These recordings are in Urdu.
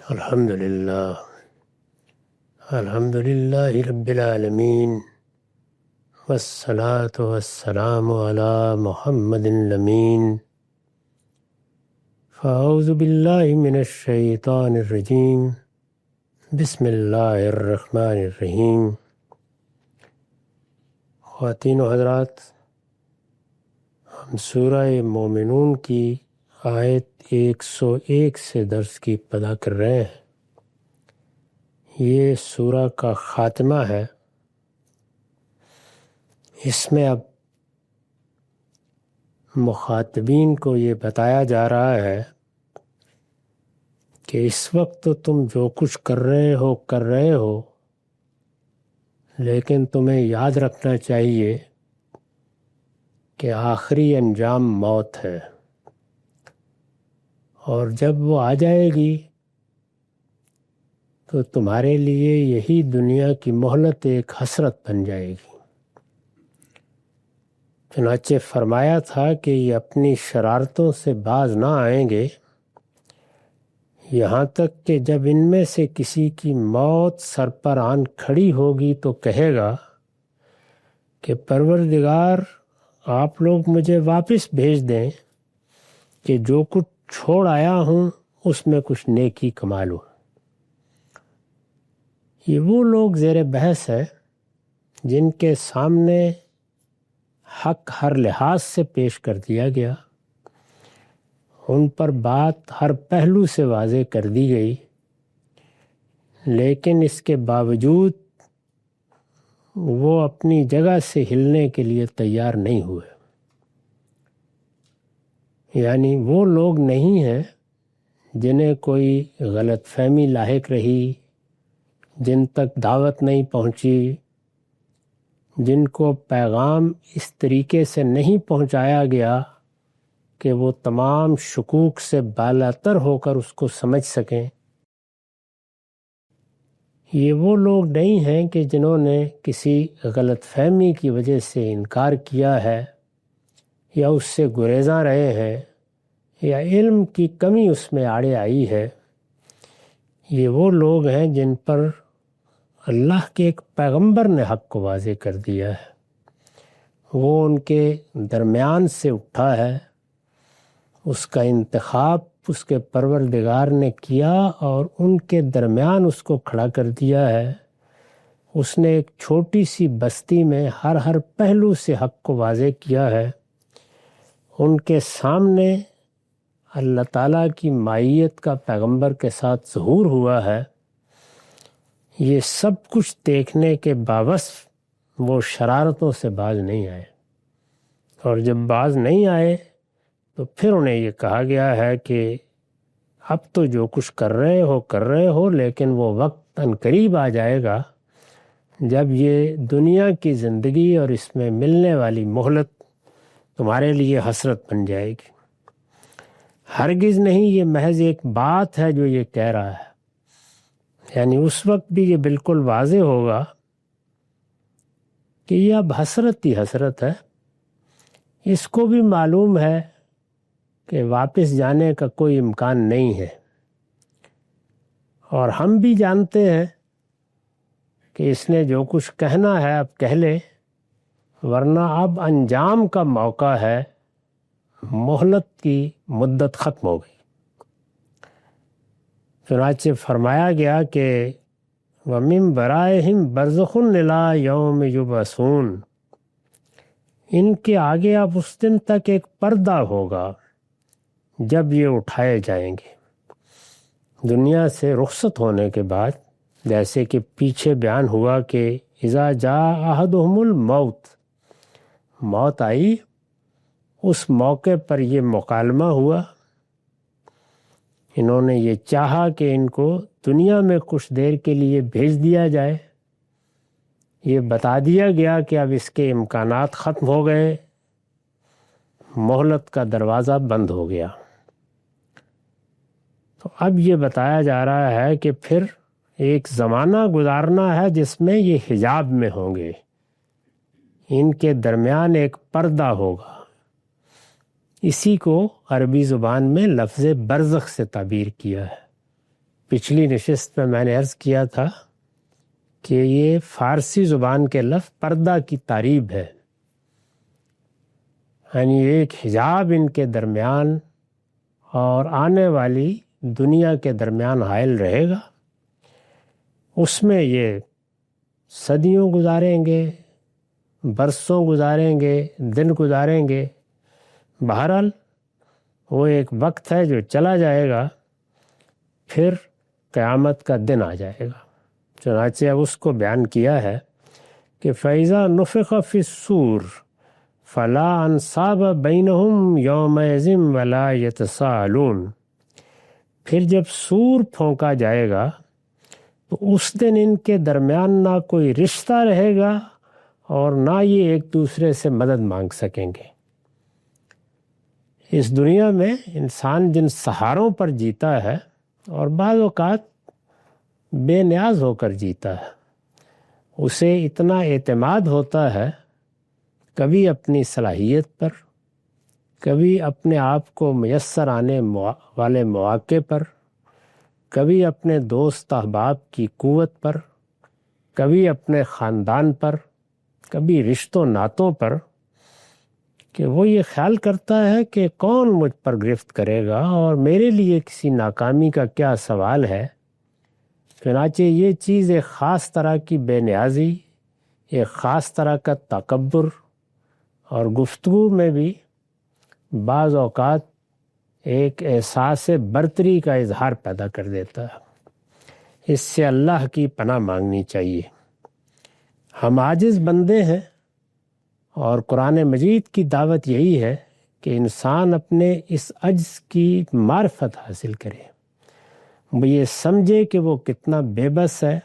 الحمد للہ رب العالمین والصلاة والسلام علی محمد الامین فاعوذ باللہ من الشیطان الرجیم بسم اللہ الرحمن الرحیم۔ خواتین و حضرات، ہم سورہ مومنون کی آیت 101 سے درس کی ابتدا کر رہے ہیں۔ یہ سورہ کا خاتمہ ہے۔ اس میں اب مخاطبین کو یہ بتایا جا رہا ہے کہ اس وقت تو تم جو کچھ کر رہے ہو لیکن تمہیں یاد رکھنا چاہیے کہ آخری انجام موت ہے، اور جب وہ آ جائے گی تو تمہارے لیے یہی دنیا کی مہلت ایک حسرت بن جائے گی۔ چنانچہ فرمایا تھا کہ یہ اپنی شرارتوں سے باز نہ آئیں گے یہاں تک کہ جب ان میں سے کسی کی موت سر پر آن کھڑی ہوگی تو کہے گا کہ پروردگار، آپ لوگ مجھے واپس بھیج دیں کہ جو کچھ چھوڑ آیا ہوں اس میں کچھ نیکی کما لوں۔ یہ وہ لوگ زیر بحث ہے جن کے سامنے حق ہر لحاظ سے پیش کر دیا گیا، ان پر بات ہر پہلو سے واضح کر دی گئی، لیکن اس کے باوجود وہ اپنی جگہ سے ہلنے کے لیے تیار نہیں ہوئے۔ یعنی وہ لوگ نہیں ہیں جنہیں کوئی غلط فہمی لاحق رہی، جن تک دعوت نہیں پہنچی، جن کو پیغام اس طریقے سے نہیں پہنچایا گیا کہ وہ تمام شکوک سے بالاتر ہو کر اس کو سمجھ سکیں۔ یہ وہ لوگ نہیں ہیں کہ جنہوں نے کسی غلط فہمی کی وجہ سے انکار کیا ہے یا اس سے گریزاں رہے ہیں یا علم کی کمی اس میں آڑے آئی ہے۔ یہ وہ لوگ ہیں جن پر اللہ کے ایک پیغمبر نے حق کو واضح کر دیا ہے، وہ ان کے درمیان سے اٹھا ہے، اس کا انتخاب اس کے پروردگار نے کیا اور ان کے درمیان اس کو کھڑا کر دیا ہے۔ اس نے ایک چھوٹی سی بستی میں ہر پہلو سے حق کو واضح کیا ہے۔ ان کے سامنے اللہ تعالیٰ کی معیت کا پیغمبر کے ساتھ ظہور ہوا ہے۔ یہ سب کچھ دیکھنے کے باوجود وہ شرارتوں سے باز نہیں آئے، اور جب باز نہیں آئے تو پھر انہیں یہ کہا گیا ہے کہ اب تو جو کچھ کر رہے ہو لیکن وہ وقت عنقریب آ جائے گا جب یہ دنیا کی زندگی اور اس میں ملنے والی مہلت تمہارے لیے حسرت بن جائے گی۔ ہرگز نہیں، یہ محض ایک بات ہے جو یہ کہہ رہا ہے، یعنی اس وقت بھی یہ بالکل واضح ہوگا کہ یہ اب حسرت ہی حسرت ہے۔ اس کو بھی معلوم ہے کہ واپس جانے کا کوئی امکان نہیں ہے، اور ہم بھی جانتے ہیں کہ اس نے جو کچھ کہنا ہے اب کہہ لے، ورنہ اب انجام کا موقع ہے، مہلت کی مدت ختم ہو گئی۔ چنانچہ فرمایا گیا کہ وَمِن وَرَائِهِمْ بَرْزَخٌ إِلَىٰ يَوْمِ يُبْعَثُونَ، ان کے آگے اب اس دن تک ایک پردہ ہوگا جب یہ اٹھائے جائیں گے۔ دنیا سے رخصت ہونے کے بعد، جیسے کہ پیچھے بیان ہوا کہ اذا جاء احدهم الموت، موت آئی، اس موقع پر یہ مکالمہ ہوا۔ انہوں نے یہ چاہا کہ ان کو دنیا میں کچھ دیر کے لیے بھیج دیا جائے۔ یہ بتا دیا گیا کہ اب اس کے امکانات ختم ہو گئے، مہلت کا دروازہ بند ہو گیا۔ تو اب یہ بتایا جا رہا ہے کہ پھر ایک زمانہ گزارنا ہے جس میں یہ حجاب میں ہوں گے، ان کے درمیان ایک پردہ ہوگا۔ اسی کو عربی زبان میں لفظ برزخ سے تعبیر کیا ہے۔ پچھلی نشست میں نے عرض کیا تھا کہ یہ فارسی زبان کے لفظ پردہ کی تعریب ہے، یعنی ایک حجاب ان کے درمیان اور آنے والی دنیا کے درمیان حائل رہے گا۔ اس میں یہ صدیوں گزاریں گے، برسوں گزاریں گے، دن گزاریں گے، بہرحال وہ ایک وقت ہے جو چلا جائے گا، پھر قیامت کا دن آ جائے گا۔ چنانچہ اب اس کو بیان کیا ہے کہ فَإِذَا نُفِخَ فِي الصُّورِ فَلَا أَنْصَابَ بَيْنَهُمْ يَوْمَئِذٍ وَلَا يَتَسَاءَلُونَ، پھر جب سور پھونکا جائے گا تو اس دن ان کے درمیان نہ کوئی رشتہ رہے گا اور نہ یہ ایک دوسرے سے مدد مانگ سکیں گے۔ اس دنیا میں انسان جن سہاروں پر جیتا ہے اور بعض اوقات بے نیاز ہو کر جیتا ہے، اسے اتنا اعتماد ہوتا ہے، کبھی اپنی صلاحیت پر، کبھی اپنے آپ کو میسر آنے والے مواقع پر، کبھی اپنے دوست احباب کی قوت پر، کبھی اپنے خاندان پر، کبھی رشتوں ناتوں پر، کہ وہ یہ خیال کرتا ہے کہ کون مجھ پر گرفت کرے گا اور میرے لیے کسی ناکامی کا کیا سوال ہے۔ چنانچہ یہ چیز ایک خاص طرح کی بے نیازی، ایک خاص طرح کا تکبر اور گفتگو میں بھی بعض اوقات ایک احساس برتری کا اظہار پیدا کر دیتا ہے۔ اس سے اللہ کی پناہ مانگنی چاہیے۔ ہم عاجز بندے ہیں اور قرآن مجید کی دعوت یہی ہے کہ انسان اپنے اس عجز کی معرفت حاصل کرے، وہ یہ سمجھے کہ وہ کتنا بے بس ہے،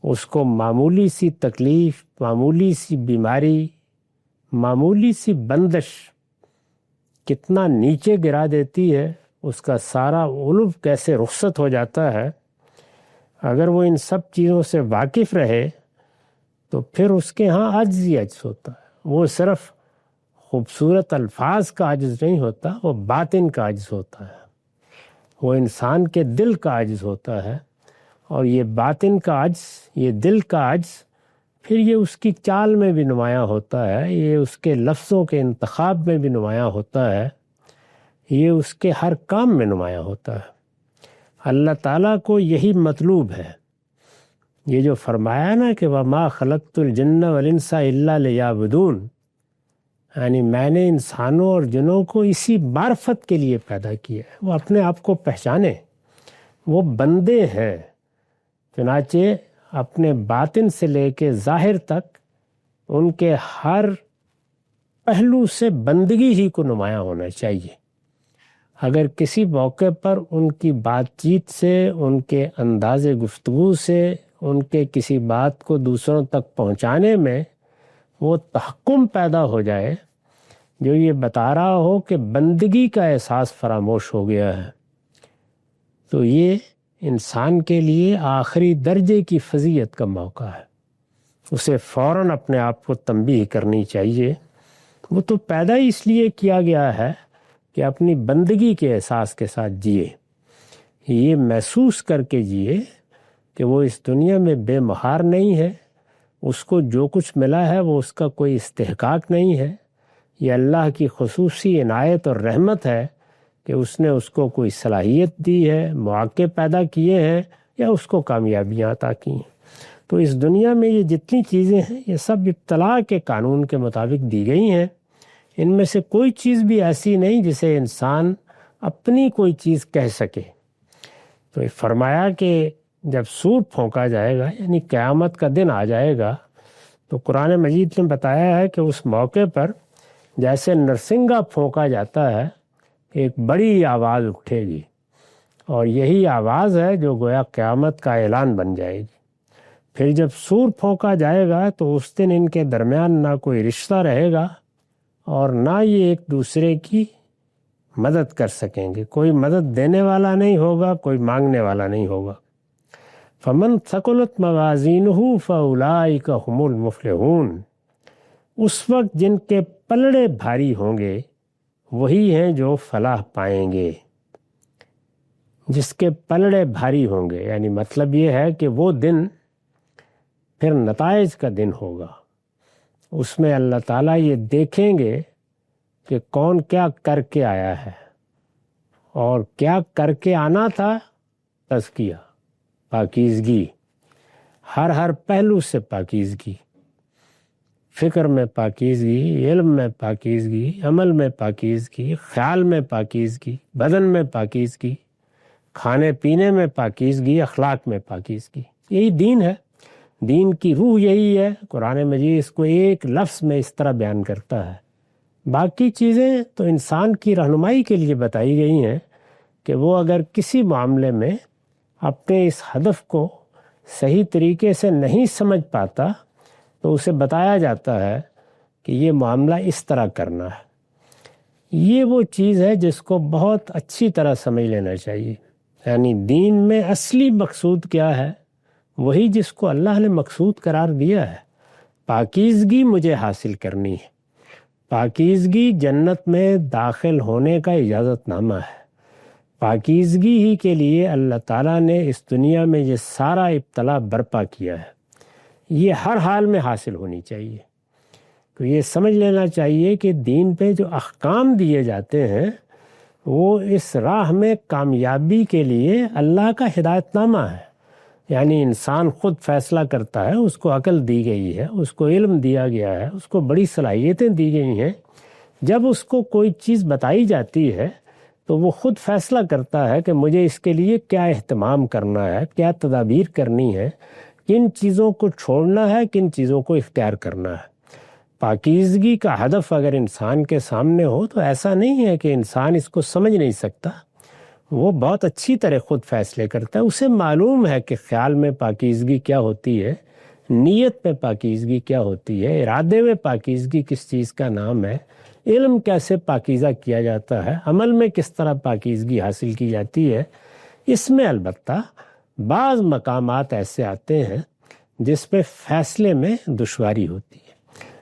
اس کو معمولی سی تکلیف، معمولی سی بیماری، معمولی سی بندش کتنا نیچے گرا دیتی ہے، اس کا سارا علو کیسے رخصت ہو جاتا ہے۔ اگر وہ ان سب چیزوں سے واقف رہے تو پھر اس کے ہاں عجز ہی عجز ہوتا ہے۔ وہ صرف خوبصورت الفاظ کا عجز نہیں ہوتا، وہ باطن کا عجز ہوتا ہے، وہ انسان کے دل کا عجز ہوتا ہے، اور یہ باطن کا عجز، یہ دل کا عجز، پھر یہ اس کی چال میں بھی نمایاں ہوتا ہے، یہ اس کے لفظوں کے انتخاب میں بھی نمایاں ہوتا ہے، یہ اس کے ہر کام میں نمایاں ہوتا ہے۔ اللہ تعالیٰ کو یہی مطلوب ہے۔ یہ جو فرمایا نا کہ وَمَا خَلَقْتُ الْجِنَّ وَالْإِنسَ إِلَّا لِيَعْبُدُونَ، یعنی میں نے انسانوں اور جنوں کو اسی معرفت کے لیے پیدا کیا ہے، وہ اپنے آپ کو پہچانے، وہ بندے ہیں۔ چنانچہ اپنے باطن سے لے کے ظاہر تک ان کے ہر پہلو سے بندگی ہی کو نمایاں ہونا چاہیے۔ اگر کسی موقع پر ان کی بات چیت سے، ان کے انداز گفتگو سے، ان کے کسی بات کو دوسروں تک پہنچانے میں وہ تحکم پیدا ہو جائے جو یہ بتا رہا ہو کہ بندگی کا احساس فراموش ہو گیا ہے، تو یہ انسان کے لیے آخری درجے کی فضیلت کا موقع ہے۔ اسے فوراً اپنے آپ کو تنبیہ کرنی چاہیے۔ وہ تو پیدا ہی اس لیے کیا گیا ہے کہ اپنی بندگی کے احساس کے ساتھ جیے، یہ محسوس کر کے جیے کہ وہ اس دنیا میں بے مہار نہیں ہے، اس کو جو کچھ ملا ہے وہ اس کا کوئی استحقاق نہیں ہے، یہ اللہ کی خصوصی عنایت اور رحمت ہے کہ اس نے اس کو کوئی صلاحیت دی ہے، مواقع پیدا کیے ہیں یا اس کو کامیابیاں عطا کی ہیں۔ تو اس دنیا میں یہ جتنی چیزیں ہیں یہ سب ابتلاء کے قانون کے مطابق دی گئی ہیں، ان میں سے کوئی چیز بھی ایسی نہیں جسے انسان اپنی کوئی چیز کہہ سکے۔ تو فرمایا کہ جب سور پھونکا جائے گا، یعنی قیامت کا دن آ جائے گا، تو قرآن مجید نے بتایا ہے کہ اس موقع پر جیسے نرسنگا پھونکا جاتا ہے، ایک بڑی آواز اٹھے گی، اور یہی آواز ہے جو گویا قیامت کا اعلان بن جائے گی۔ پھر جب سور پھونکا جائے گا تو اس دن ان کے درمیان نہ کوئی رشتہ رہے گا اور نہ یہ ایک دوسرے کی مدد کر سکیں گے، کوئی مدد دینے والا نہیں ہوگا، کوئی مانگنے والا نہیں ہوگا۔ فَمَنْ ثَقُلَتْ مَوَازِينُهُ فَأُولَٰئِكَ هُمُ الْمُفْلِحُونَ، اس وقت جن کے پلڑے بھاری ہوں گے وہی ہیں جو فلاح پائیں گے۔ جس کے پلڑے بھاری ہوں گے، یعنی مطلب یہ ہے کہ وہ دن پھر نتائج کا دن ہوگا، اس میں اللہ تعالیٰ یہ دیکھیں گے کہ کون کیا کر کے آیا ہے، اور کیا کر کے آنا تھا؟ تزکیہ، پاکیزگی، ہر پہلو سے پاکیزگی، فکر میں پاکیزگی، علم میں پاکیزگی، عمل میں پاکیزگی، خیال میں پاکیزگی، بدن میں پاکیزگی، کھانے پینے میں پاکیزگی، اخلاق میں پاکیزگی۔ یہی دین ہے، دین کی روح یہی ہے۔ قرآن مجید اس کو ایک لفظ میں اس طرح بیان کرتا ہے۔ باقی چیزیں تو انسان کی رہنمائی کے لیے بتائی گئی ہیں کہ وہ اگر کسی معاملے میں اپنے اس ہدف کو صحیح طریقے سے نہیں سمجھ پاتا تو اسے بتایا جاتا ہے کہ یہ معاملہ اس طرح کرنا ہے۔ یہ وہ چیز ہے جس کو بہت اچھی طرح سمجھ لینا چاہیے، یعنی دین میں اصلی مقصود کیا ہے، وہی جس کو اللہ نے مقصود قرار دیا ہے۔ پاکیزگی مجھے حاصل کرنی ہے، پاکیزگی جنت میں داخل ہونے کا اجازت نامہ ہے، پاکیزگی ہی کے لیے اللہ تعالیٰ نے اس دنیا میں یہ سارا ابتلا برپا کیا ہے۔ یہ ہر حال میں حاصل ہونی چاہیے۔ تو یہ سمجھ لینا چاہیے کہ دین پہ جو احکام دیے جاتے ہیں وہ اس راہ میں کامیابی کے لیے اللہ کا ہدایت نامہ ہے، یعنی انسان خود فیصلہ کرتا ہے، اس کو عقل دی گئی ہے، اس کو علم دیا گیا ہے، اس کو بڑی صلاحیتیں دی گئی ہیں۔ جب اس کو کوئی چیز بتائی جاتی ہے تو وہ خود فیصلہ کرتا ہے کہ مجھے اس کے لیے کیا اہتمام کرنا ہے، کیا تدابیر کرنی ہے، کن چیزوں کو چھوڑنا ہے، کن چیزوں کو اختیار کرنا ہے۔ پاکیزگی کا ہدف اگر انسان کے سامنے ہو تو ایسا نہیں ہے کہ انسان اس کو سمجھ نہیں سکتا، وہ بہت اچھی طرح خود فیصلے کرتا ہے۔ اسے معلوم ہے کہ خیال میں پاکیزگی کیا ہوتی ہے، نیت میں پاکیزگی کیا ہوتی ہے، ارادے میں پاکیزگی کس چیز کا نام ہے، علم کیسے پاکیزہ کیا جاتا ہے، عمل میں کس طرح پاکیزگی حاصل کی جاتی ہے۔ اس میں البتہ بعض مقامات ایسے آتے ہیں جس پہ فیصلے میں دشواری ہوتی ہے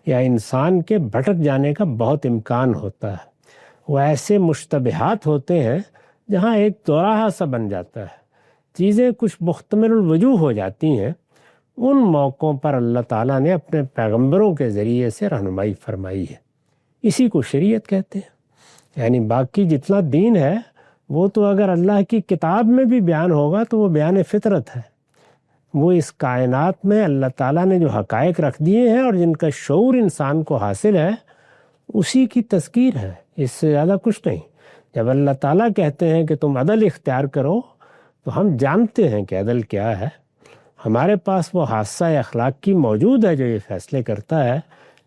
یا انسان کے بھٹک جانے کا بہت امکان ہوتا ہے۔ وہ ایسے مشتبہات ہوتے ہیں جہاں ایک دوراہا سا بن جاتا ہے، چیزیں کچھ مختمر الوجوہ ہو جاتی ہیں۔ ان موقعوں پر اللہ تعالیٰ نے اپنے پیغمبروں کے ذریعے سے رہنمائی فرمائی ہے، اسی کو شریعت کہتے ہیں۔ یعنی باقی جتنا دین ہے وہ تو اگر اللہ کی کتاب میں بھی بیان ہوگا تو وہ بیان فطرت ہے، وہ اس کائنات میں اللہ تعالیٰ نے جو حقائق رکھ دیے ہیں اور جن کا شعور انسان کو حاصل ہے اسی کی تذکیر ہے، اس سے زیادہ کچھ نہیں۔ جب اللہ تعالیٰ کہتے ہیں کہ تم عدل اختیار کرو تو ہم جانتے ہیں کہ عدل کیا ہے، ہمارے پاس وہ حادثہ اخلاق کی موجود ہے جو یہ فیصلے کرتا ہے،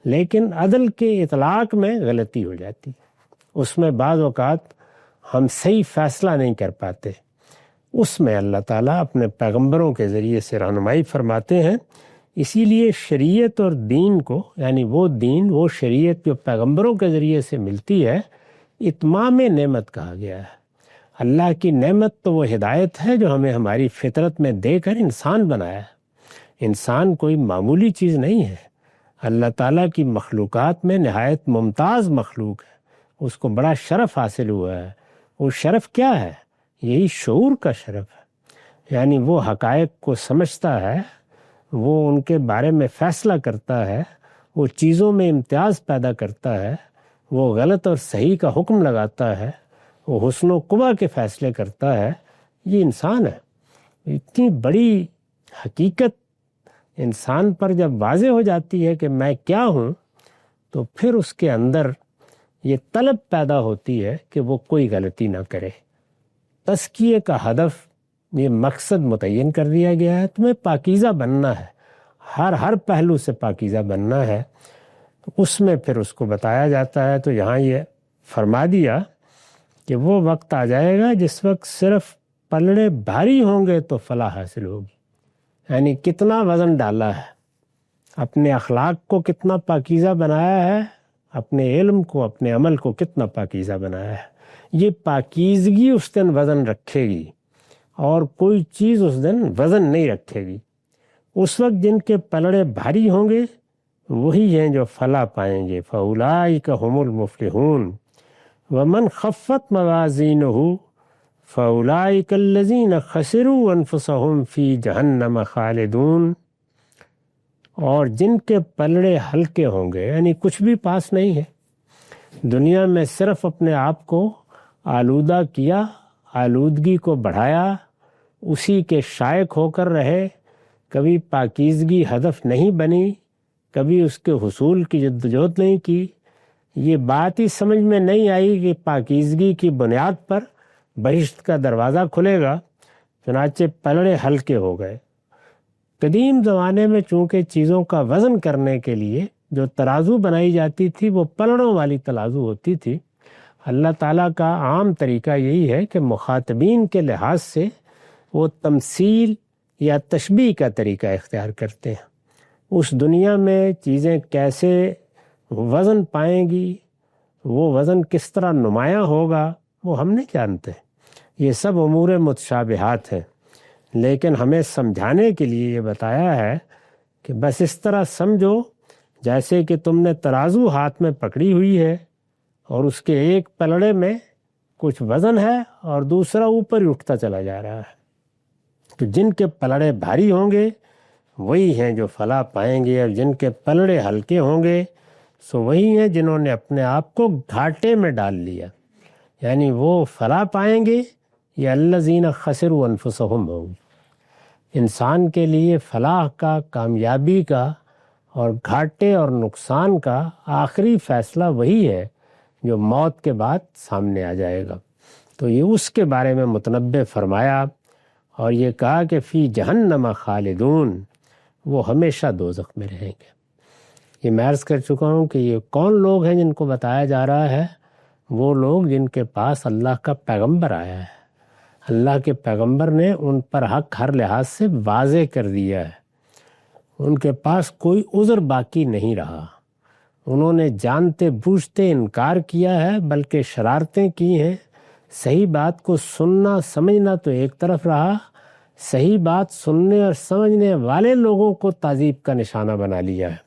لیکن عدل کے اطلاق میں غلطی ہو جاتی ہے، اس میں بعض اوقات ہم صحیح فیصلہ نہیں کر پاتے، اس میں اللہ تعالیٰ اپنے پیغمبروں کے ذریعے سے رہنمائی فرماتے ہیں۔ اسی لیے شریعت اور دین کو، یعنی وہ دین، وہ شریعت جو پیغمبروں کے ذریعے سے ملتی ہے، اتمام نعمت کہا گیا ہے۔ اللہ کی نعمت تو وہ ہدایت ہے جو ہمیں ہماری فطرت میں دے کر انسان بنایا ہے۔ انسان کوئی معمولی چیز نہیں ہے، اللہ تعالیٰ کی مخلوقات میں نہایت ممتاز مخلوق ہے، اس کو بڑا شرف حاصل ہوا ہے۔ وہ شرف کیا ہے؟ یہی شعور کا شرف ہے، یعنی وہ حقائق کو سمجھتا ہے، وہ ان کے بارے میں فیصلہ کرتا ہے، وہ چیزوں میں امتیاز پیدا کرتا ہے، وہ غلط اور صحیح کا حکم لگاتا ہے، وہ حسن و قبح کے فیصلے کرتا ہے۔ یہ انسان ہے۔ اتنی بڑی حقیقت انسان پر جب واضح ہو جاتی ہے کہ میں کیا ہوں، تو پھر اس کے اندر یہ طلب پیدا ہوتی ہے کہ وہ کوئی غلطی نہ کرے۔ تزکیے کا ہدف، یہ مقصد متعین کر دیا گیا ہے، تمہیں پاکیزہ بننا ہے، ہر پہلو سے پاکیزہ بننا ہے۔ تو اس میں پھر اس کو بتایا جاتا ہے، تو یہاں یہ فرما دیا کہ وہ وقت آ جائے گا جس وقت صرف پلڑے بھاری ہوں گے تو فلاح حاصل ہوگی، یعنی کتنا وزن ڈالا ہے، اپنے اخلاق کو کتنا پاکیزہ بنایا ہے، اپنے علم کو، اپنے عمل کو کتنا پاکیزہ بنایا ہے۔ یہ پاکیزگی اس دن وزن رکھے گی اور کوئی چیز اس دن وزن نہیں رکھے گی۔ اس وقت جن کے پلڑے بھاری ہوں گے وہی ہیں جو فلاح پائیں گے۔ فَأُولَٰئِکَ هُمُ الْمُفْلِحُونَ وَمَنْ خَفَّتْ مَوَازِینُهُ فَأُولَٰئِكَ الَّذِينَ خَسِرُوا أَنفُسَهُمْ فِي جَهَنَّمَ خَالِدُونَ، اور جن کے پلڑے ہلکے ہوں گے، یعنی کچھ بھی پاس نہیں ہے، دنیا میں صرف اپنے آپ کو آلودہ کیا، آلودگی کو بڑھایا، اسی کے شائق ہو کر رہے، کبھی پاکیزگی ہدف نہیں بنی، کبھی اس کے حصول کی جدوجہد نہیں کی، یہ بات ہی سمجھ میں نہیں آئی کہ پاکیزگی کی بنیاد پر بہشت کا دروازہ کھلے گا، چنانچہ پلڑے ہلکے ہو گئے۔ قدیم زمانے میں چونکہ چیزوں کا وزن کرنے کے لیے جو ترازو بنائی جاتی تھی وہ پلڑوں والی ترازو ہوتی تھی، اللہ تعالیٰ کا عام طریقہ یہی ہے کہ مخاطبین کے لحاظ سے وہ تمثیل یا تشبیہ کا طریقہ اختیار کرتے ہیں۔ اس دنیا میں چیزیں کیسے وزن پائیں گی، وہ وزن کس طرح نمایاں ہوگا، وہ ہم نہیں جانتے۔ یہ سب امور متشابہات ہیں، لیکن ہمیں سمجھانے کے لیے یہ بتایا ہے کہ بس اس طرح سمجھو جیسے کہ تم نے ترازو ہاتھ میں پکڑی ہوئی ہے اور اس کے ایک پلڑے میں کچھ وزن ہے اور دوسرا اوپر ہی اٹھتا چلا جا رہا ہے۔ تو جن کے پلڑے بھاری ہوں گے وہی ہیں جو فلاح پائیں گے، اور جن کے پلڑے ہلکے ہوں گے سو وہی ہیں جنہوں نے اپنے آپ کو گھاٹے میں ڈال لیا، یعنی وہ فلاح پائیں گے یا الذین خسروا انفسہم ہوں گے۔ انسان کے لیے فلاح کا، کامیابی کا اور گھاٹے اور نقصان کا آخری فیصلہ وہی ہے جو موت کے بعد سامنے آ جائے گا۔ تو یہ اس کے بارے میں متنبہ فرمایا اور یہ کہا کہ فی جہنم خالدون، وہ ہمیشہ دوزخ میں رہیں گے۔ یہ میں عرض کر چکا ہوں کہ یہ کون لوگ ہیں جن کو بتایا جا رہا ہے؟ وہ لوگ جن کے پاس اللہ کا پیغمبر آیا ہے، اللہ کے پیغمبر نے ان پر حق ہر لحاظ سے واضح کر دیا ہے، ان کے پاس کوئی عذر باقی نہیں رہا، انہوں نے جانتے بوجھتے انکار کیا ہے بلکہ شرارتیں کی ہیں۔ صحیح بات کو سننا سمجھنا تو ایک طرف رہا، صحیح بات سننے اور سمجھنے والے لوگوں کو تعذیب کا نشانہ بنا لیا ہے۔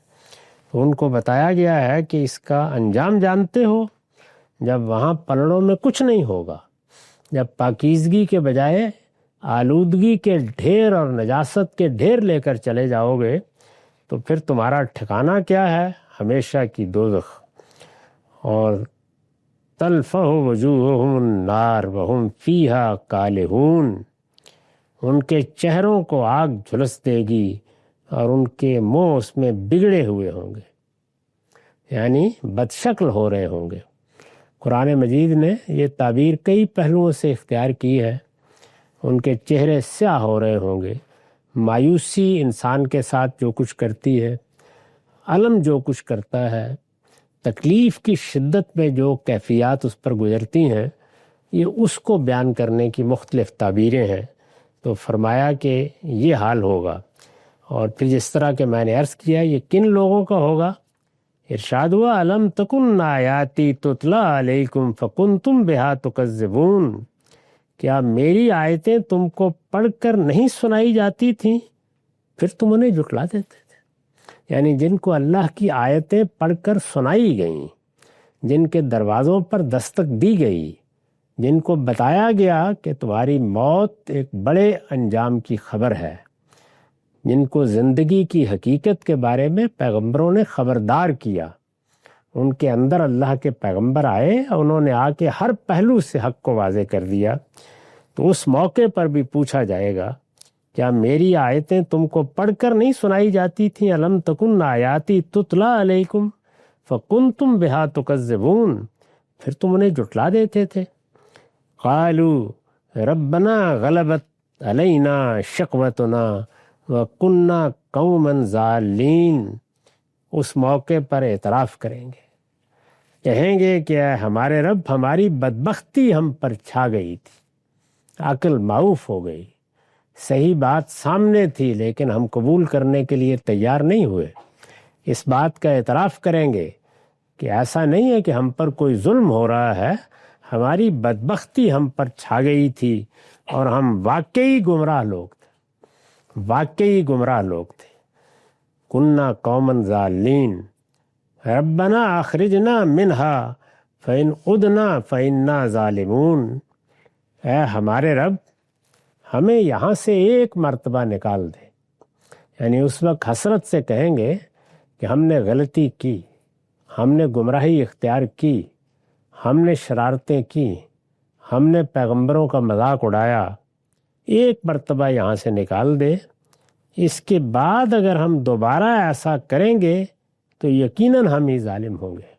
ان کو بتایا گیا ہے کہ اس کا انجام جانتے ہو، جب وہاں پلڑوں میں کچھ نہیں ہوگا، جب پاکیزگی کے بجائے آلودگی کے ڈھیر اور نجاست کے ڈھیر لے کر چلے جاؤ گے تو پھر تمہارا ٹھکانہ کیا ہے؟ ہمیشہ کی دوزخ۔ اور تلفح وجوہہم النار وہم فیہا کالہون، ان کے چہروں کو آگ جھلس دے گی اور ان کے منہ اس میں بگڑے ہوئے ہوں گے، یعنی بدشکل ہو رہے ہوں گے۔ قرآن مجید نے یہ تعبیر کئی پہلوؤں سے اختیار کی ہے۔ ان کے چہرے سیاہ ہو رہے ہوں گے، مایوسی انسان کے ساتھ جو کچھ کرتی ہے، الم جو کچھ کرتا ہے، تکلیف کی شدت میں جو کیفیات اس پر گزرتی ہیں، یہ اس کو بیان کرنے کی مختلف تعبیریں ہیں۔ تو فرمایا کہ یہ حال ہوگا، اور پھر جس طرح کہ میں نے عرض کیا یہ کن لوگوں کا ہوگا؟ ارشاد ہوا الم تکن آیاتی تتلی علیکم فکنتم بہا تکذبون، کیا میری آیتیں تم کو پڑھ کر نہیں سنائی جاتی تھیں پھر تم انہیں جھٹلا دیتے تھے؟ یعنی جن کو اللہ کی آیتیں پڑھ کر سنائی گئیں، جن کے دروازوں پر دستک دی گئی، جن کو بتایا گیا کہ تمہاری موت ایک بڑے انجام کی خبر ہے، جن کو زندگی کی حقیقت کے بارے میں پیغمبروں نے خبردار کیا، ان کے اندر اللہ کے پیغمبر آئے، انہوں نے آ کے ہر پہلو سے حق کو واضح کر دیا، تو اس موقع پر بھی پوچھا جائے گا کیا میری آیتیں تم کو پڑھ کر نہیں سنائی جاتی تھیں؟ الم تکن آیاتی تتلی علیکم فکنتم بہا تکذبون، پھر تم انہیں جھٹلا دیتے تھے۔ قالوا ربنا غلبت علینا شقوتنا وَكُنَّا قَوْمًا ضَالِّينَ، اس موقع پر اعتراف کریں گے، کہیں گے کہ اے ہمارے رب، ہماری بدبختی ہم پر چھا گئی تھی، عقل معوف ہو گئی، صحیح بات سامنے تھی لیکن ہم قبول کرنے کے لیے تیار نہیں ہوئے۔ اس بات کا اعتراف کریں گے کہ ایسا نہیں ہے کہ ہم پر کوئی ظلم ہو رہا ہے، ہماری بدبختی ہم پر چھا گئی تھی اور ہم واقعی گمراہ لوگ تھے، واقعی گمراہ لوگ تھے۔ کننا قومن ضالین ربنا اخرجنا منہا فإن عدنا فإنا ظالمون، اے ہمارے رب ہمیں یہاں سے ایک مرتبہ نکال دے. یعنی اس وقت حسرت سے کہیں گے کہ ہم نے غلطی کی، ہم نے گمراہی اختیار کی، ہم نے شرارتیں کی، ہم نے پیغمبروں کا مذاق اڑایا، ایک مرتبہ یہاں سے نکال دے. اس کے بعد اگر ہم دوبارہ ایسا کریں گے تو یقیناً ہم ہی ظالم ہوں گے.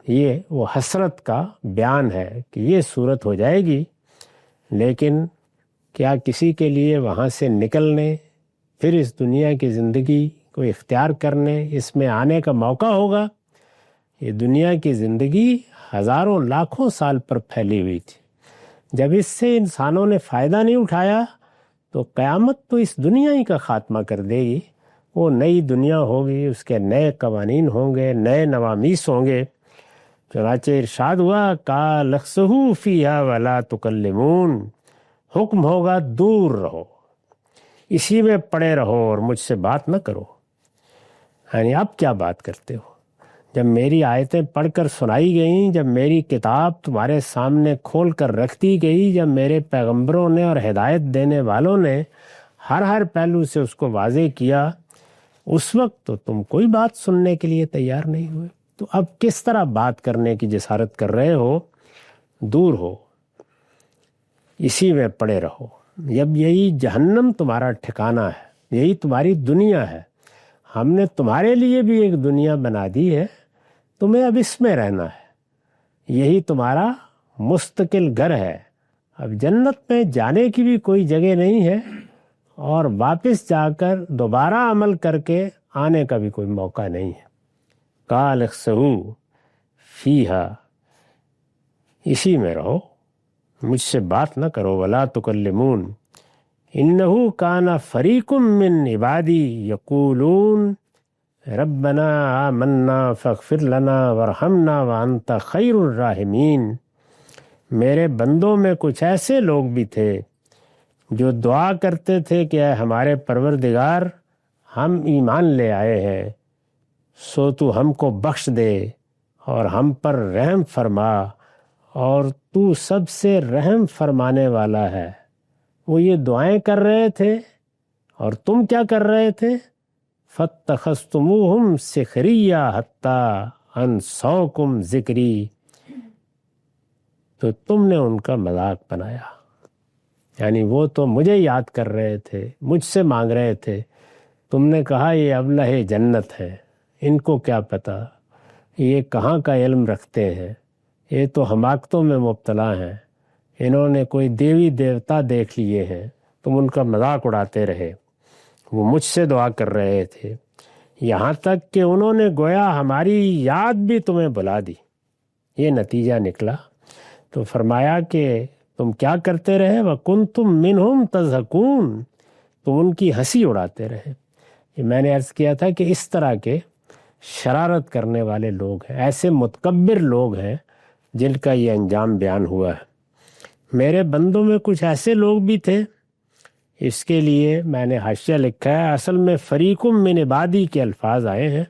یہ وہ حسرت کا بیان ہے کہ یہ صورت ہو جائے گی. لیکن کیا کسی کے لیے وہاں سے نکلنے، پھر اس دنیا کی زندگی کو اختیار کرنے، اس میں آنے کا موقع ہوگا؟ یہ دنیا کی زندگی ہزاروں لاکھوں سال پر پھیلی ہوئی تھی. جب اس سے انسانوں نے فائدہ نہیں اٹھایا تو قیامت تو اس دنیا ہی کا خاتمہ کر دے گی. وہ نئی دنیا ہوگی، اس کے نئے قوانین ہوں گے، نئے نوامیس ہوں گے. چنانچہ ارشاد ہوا قال اخسئوا فیہا ولا تکلمون، حکم ہوگا دور رہو، اسی میں پڑے رہو اور مجھ سے بات نہ کرو. یعنی اب کیا بات کرتے ہو؟ جب میری آیتیں پڑھ کر سنائی گئیں، جب میری کتاب تمہارے سامنے کھول کر رکھ دی گئی، جب میرے پیغمبروں نے اور ہدایت دینے والوں نے ہر پہلو سے اس کو واضح کیا، اس وقت تو تم کوئی بات سننے کے لیے تیار نہیں ہوئے. تو اب کس طرح بات کرنے کی جسارت کر رہے ہو؟ دور ہو، اسی میں پڑے رہو. جب یہی جہنم تمہارا ٹھکانہ ہے، یہی تمہاری دنیا ہے، ہم نے تمہارے لیے بھی ایک دنیا بنا دی ہے، تمہیں اب اس میں رہنا ہے، یہی تمہارا مستقل گھر ہے. اب جنت میں جانے کی بھی کوئی جگہ نہیں ہے اور واپس جا کر دوبارہ عمل کر کے آنے کا بھی کوئی موقع نہیں ہے. قال اخسئوا فیہا، اسی میں رہو، مجھ سے بات نہ کرو. ولا تکلمون انہ کان فریق من عبادی یقولون ربنا آمنا فاغفر لنا وارحمنا وانت خیر الراحمین. میرے بندوں میں کچھ ایسے لوگ بھی تھے جو دعا کرتے تھے کہ اے ہمارے پروردگار، ہم ایمان لے آئے ہیں، سو تو ہم کو بخش دے اور ہم پر رحم فرما، اور تو سب سے رحم فرمانے والا ہے. وہ یہ دعائیں کر رہے تھے اور تم کیا کر رہے تھے؟ فَاتَّخَذْتُمُوهُمْ سِخْرِيًّا حَتَّى أَنسَوْكُمْ ذِكْرِي، تو تم نے ان کا مذاق بنایا. یعنی وہ تو مجھے یاد کر رہے تھے، مجھ سے مانگ رہے تھے، تم نے کہا یہ ابلہ جنت ہے، ان کو کیا پتہ یہ کہاں کا علم رکھتے ہیں، یہ تو حماقتوں میں مبتلا ہیں، انہوں نے کوئی دیوی دیوتا دیکھ لیے ہیں. تم ان کا مذاق اڑاتے رہے. وہ مجھ سے دعا کر رہے تھے، یہاں تک کہ انہوں نے گویا ہماری یاد بھی تمہیں بلا دی. یہ نتیجہ نکلا. تو فرمایا کہ تم کیا کرتے رہے؟ وَكُنْتُمْ مِنْهُمْ تَضْحَكُونَ، تم ان کی ہنسی اڑاتے رہے. یہ میں نے عرض کیا تھا کہ اس طرح کے شرارت کرنے والے لوگ ہیں، ایسے متکبر لوگ ہیں جن کا یہ انجام بیان ہوا ہے. میرے بندوں میں کچھ ایسے لوگ بھی تھے. اس کے لیے میں نے حاشیہ لکھا ہے، اصل میں فریق من عبادی کے الفاظ آئے ہیں.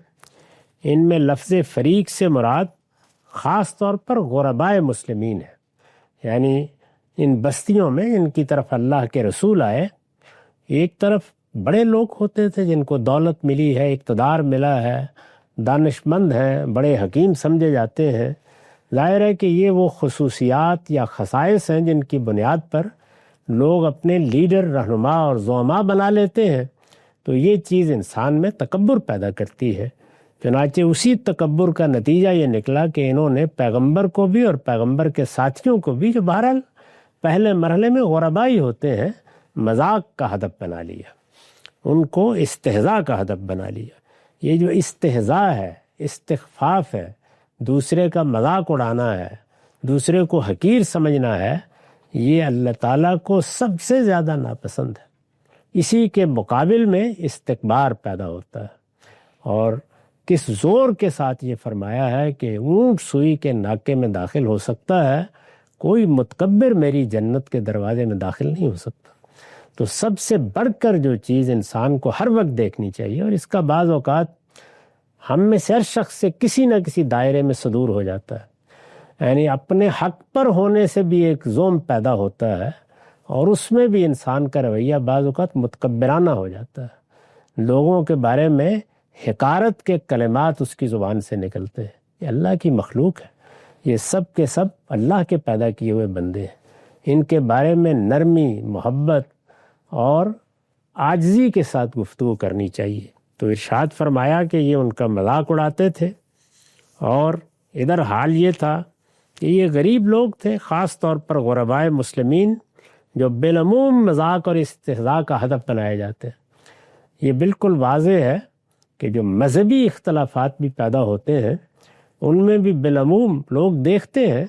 ان میں لفظ فریق سے مراد خاص طور پر غربائے مسلمین ہے. یعنی ان بستیوں میں ان کی طرف اللہ کے رسول آئے، ایک طرف بڑے لوگ ہوتے تھے جن کو دولت ملی ہے، اقتدار ملا ہے، دانش مند ہیں، بڑے حکیم سمجھے جاتے ہیں. ظاہر ہے کہ یہ وہ خصوصیات یا خصائص ہیں جن کی بنیاد پر لوگ اپنے لیڈر، رہنما اور زعماء بنا لیتے ہیں. تو یہ چیز انسان میں تکبر پیدا کرتی ہے. چنانچہ اسی تکبر کا نتیجہ یہ نکلا کہ انہوں نے پیغمبر کو بھی اور پیغمبر کے ساتھیوں کو بھی، جو بہرحال پہلے مرحلے میں غربائی ہوتے ہیں، مذاق کا ہدف بنا لیا، ان کو استہزاء کا ہدف بنا لیا. یہ جو استہزاء ہے، استخفاف ہے، دوسرے کا مذاق اڑانا ہے، دوسرے کو حقیر سمجھنا ہے، یہ اللہ تعالیٰ کو سب سے زیادہ ناپسند ہے. اسی کے مقابل میں استکبار پیدا ہوتا ہے. اور کس زور کے ساتھ یہ فرمایا ہے کہ اونٹ سوئی کے ناکے میں داخل ہو سکتا ہے، کوئی متکبر میری جنت کے دروازے میں داخل نہیں ہو سکتا. تو سب سے بڑھ کر جو چیز انسان کو ہر وقت دیکھنی چاہیے، اور اس کا بعض اوقات ہم میں سے ہر شخص سے کسی نہ کسی دائرے میں صدور ہو جاتا ہے، یعنی اپنے حق پر ہونے سے بھی ایک زوم پیدا ہوتا ہے، اور اس میں بھی انسان کا رویہ بعض اوقات متکبرانہ ہو جاتا ہے، لوگوں کے بارے میں حقارت کے کلمات اس کی زبان سے نکلتے ہیں۔ یہ اللہ کی مخلوق ہے، یہ سب کے سب اللہ کے پیدا کیے ہوئے بندے ہیں، ان کے بارے میں نرمی، محبت اور عاجزی کے ساتھ گفتگو کرنی چاہیے۔ تو ارشاد فرمایا کہ یہ ان کا مذاق اڑاتے تھے، اور ادھر حال یہ تھا کہ یہ غریب لوگ تھے، خاص طور پر غربائے مسلمین، جو بالعموم مذاق اور استہزاء کا ہدف بنائے جاتے ہیں۔ یہ بالکل واضح ہے کہ جو مذہبی اختلافات بھی پیدا ہوتے ہیں ان میں بھی بالعموم لوگ دیکھتے ہیں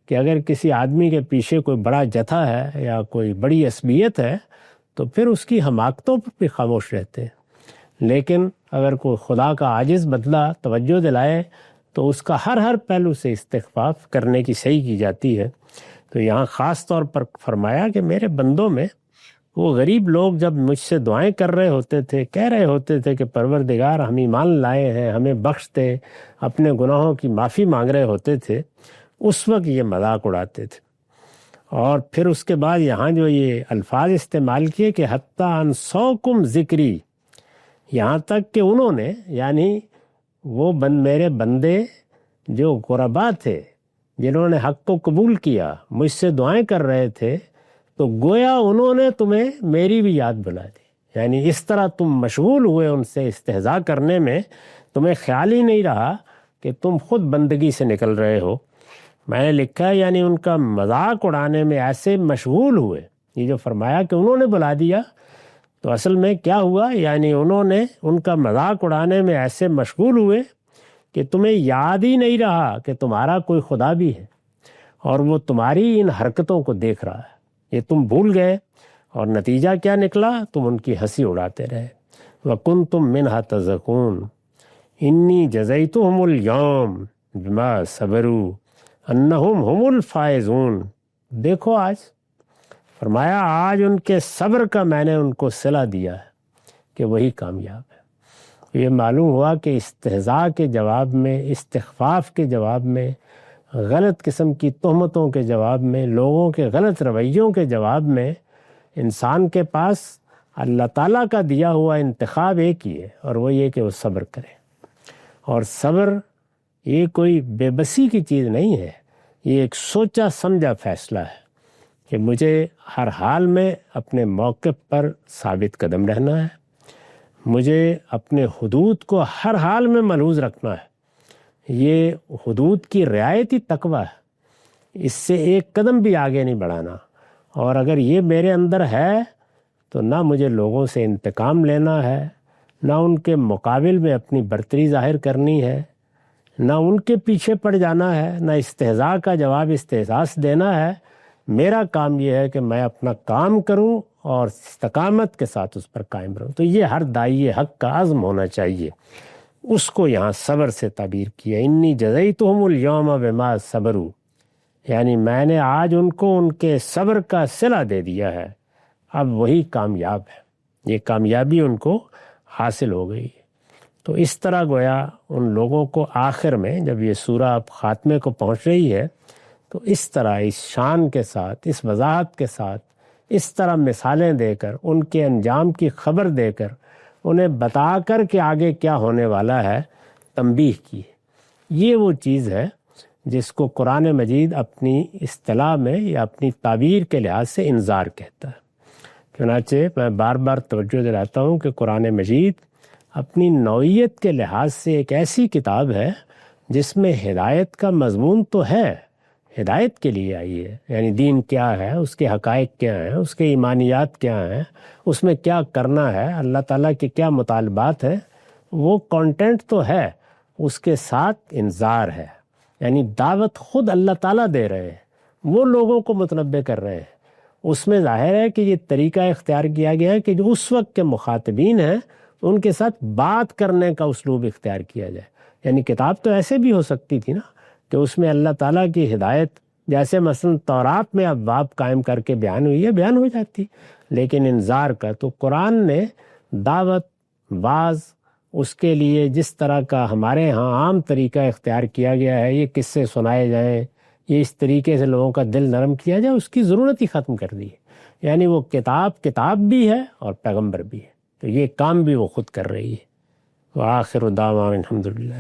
کہ اگر کسی آدمی کے پیچھے کوئی بڑا جتھا ہے یا کوئی بڑی عصبیت ہے تو پھر اس کی حماقتوں پر بھی خاموش رہتے ہیں، لیکن اگر کوئی خدا کا عاجز بدلہ توجہ دلائے تو اس کا ہر پہلو سے استخفاف کرنے کی صحیح کی جاتی ہے۔ تو یہاں خاص طور پر فرمایا کہ میرے بندوں میں وہ غریب لوگ جب مجھ سے دعائیں کر رہے ہوتے تھے، کہہ رہے ہوتے تھے کہ پروردگار ہم ایمان لائے ہیں، ہمیں بخش دے، اپنے گناہوں کی معافی مانگ رہے ہوتے تھے، اس وقت یہ مذاق اڑاتے تھے۔ اور پھر اس کے بعد یہاں جو یہ الفاظ استعمال کیے کہ حتیٰ انسوکم ذکری، یہاں تک کہ انہوں نے، یعنی وہ میرے بندے جو غربا تھے، جنہوں نے حق کو قبول کیا، مجھ سے دعائیں کر رہے تھے، تو گویا انہوں نے تمہیں میری بھی یاد بلا دی، یعنی اس طرح تم مشغول ہوئے ان سے استہزاء کرنے میں، تمہیں خیال ہی نہیں رہا کہ تم خود بندگی سے نکل رہے ہو۔ میں نے لکھا ہے یعنی ان کا مذاق اڑانے میں ایسے مشغول ہوئے، یہ جو فرمایا کہ انہوں نے بلا دیا، تو اصل میں کیا ہوا، یعنی انہوں نے ان کا مذاق اڑانے میں ایسے مشغول ہوئے کہ تمہیں یاد ہی نہیں رہا کہ تمہارا کوئی خدا بھی ہے، اور وہ تمہاری ان حرکتوں کو دیکھ رہا ہے، یہ تم بھول گئے، اور نتیجہ کیا نکلا، تم ان کی ہنسی اڑاتے رہے۔ وَكُنْتُم مِّنْهَا تَضْحَكُونَ إِنِّي جَزَيْتُهُمُ الْيَوْمَ بِمَا صَبَرُوا أَنَّهُمْ هُمُ الْفَائِزُونَ۔ دیکھو آج، فرمایا آج ان کے صبر کا میں نے ان کو صلہ دیا ہے کہ وہی کامیاب ہے۔ یہ معلوم ہوا کہ استہزاء کے جواب میں، استخفاف کے جواب میں، غلط قسم کی تہمتوں کے جواب میں، لوگوں کے غلط رویوں کے جواب میں انسان کے پاس اللہ تعالیٰ کا دیا ہوا انتخاب ایک ہی ہے، اور وہ یہ کہ وہ صبر کرے۔ اور صبر یہ کوئی بے بسی کی چیز نہیں ہے، یہ ایک سوچا سمجھا فیصلہ ہے کہ مجھے ہر حال میں اپنے موقف پر ثابت قدم رہنا ہے، مجھے اپنے حدود کو ہر حال میں ملحوظ رکھنا ہے۔ یہ حدود کی رعایت ہی تقویٰ ہے، اس سے ایک قدم بھی آگے نہیں بڑھانا۔ اور اگر یہ میرے اندر ہے تو نہ مجھے لوگوں سے انتقام لینا ہے، نہ ان کے مقابل میں اپنی برتری ظاہر کرنی ہے، نہ ان کے پیچھے پڑ جانا ہے، نہ استہزاء کا جواب استہزاء سے دینا ہے۔ میرا کام یہ ہے کہ میں اپنا کام کروں اور استقامت کے ساتھ اس پر قائم رہوں۔ تو یہ ہر داعی حق کا عزم ہونا چاہیے۔ اس کو یہاں صبر سے تعبیر کیا، انی جزیتہم الیوم بما صبروا، یعنی میں نے آج ان کو ان کے صبر کا صلہ دے دیا ہے، اب وہی کامیاب ہے، یہ کامیابی ان کو حاصل ہو گئی۔ تو اس طرح گویا ان لوگوں کو آخر میں جب یہ سورہ اب خاتمے کو پہنچ رہی ہے تو اس طرح اس شان کے ساتھ، اس وضاحت کے ساتھ، اس طرح مثالیں دے کر، ان کے انجام کی خبر دے کر، انہیں بتا کر کہ آگے کیا ہونے والا ہے، تنبیہ کی۔ یہ وہ چیز ہے جس کو قرآن مجید اپنی اصطلاح میں یا اپنی تعبیر کے لحاظ سے انذار کہتا ہے۔ چنانچہ میں بار بار توجہ دلاتا ہوں کہ قرآن مجید اپنی نوعیت کے لحاظ سے ایک ایسی کتاب ہے جس میں ہدایت کا مضمون تو ہے، ہدایت کے لیے آئی ہے، یعنی دین کیا ہے، اس کے حقائق کیا ہیں، اس کے ایمانیات کیا ہیں، اس میں کیا کرنا ہے، اللہ تعالیٰ کے کیا مطالبات ہیں، وہ کانٹینٹ تو ہے، اس کے ساتھ انذار ہے، یعنی دعوت خود اللہ تعالیٰ دے رہے ہیں، وہ لوگوں کو متنبہ کر رہے ہیں۔ اس میں ظاہر ہے کہ یہ طریقہ اختیار کیا گیا ہے کہ جو اس وقت کے مخاطبین ہیں ان کے ساتھ بات کرنے کا اسلوب اختیار کیا جائے۔ یعنی کتاب تو ایسے بھی ہو سکتی تھی نا کہ اس میں اللہ تعالیٰ کی ہدایت، جیسے مثلا تورات میں ابواب قائم کر کے بیان ہوئی ہے، بیان ہو جاتی، لیکن انذار کا تو قرآن نے دعوت، واعظ، اس کے لیے جس طرح کا ہمارے ہاں عام طریقہ اختیار کیا گیا ہے، یہ قصے سنائے جائیں یہ اس طریقے سے لوگوں کا دل نرم کیا جائے، اس کی ضرورت ہی ختم کر دی ہے۔ یعنی وہ کتاب بھی ہے اور پیغمبر بھی ہے، تو یہ کام بھی وہ خود کر رہی ہے۔ وآخر دعوانا الحمدللہ۔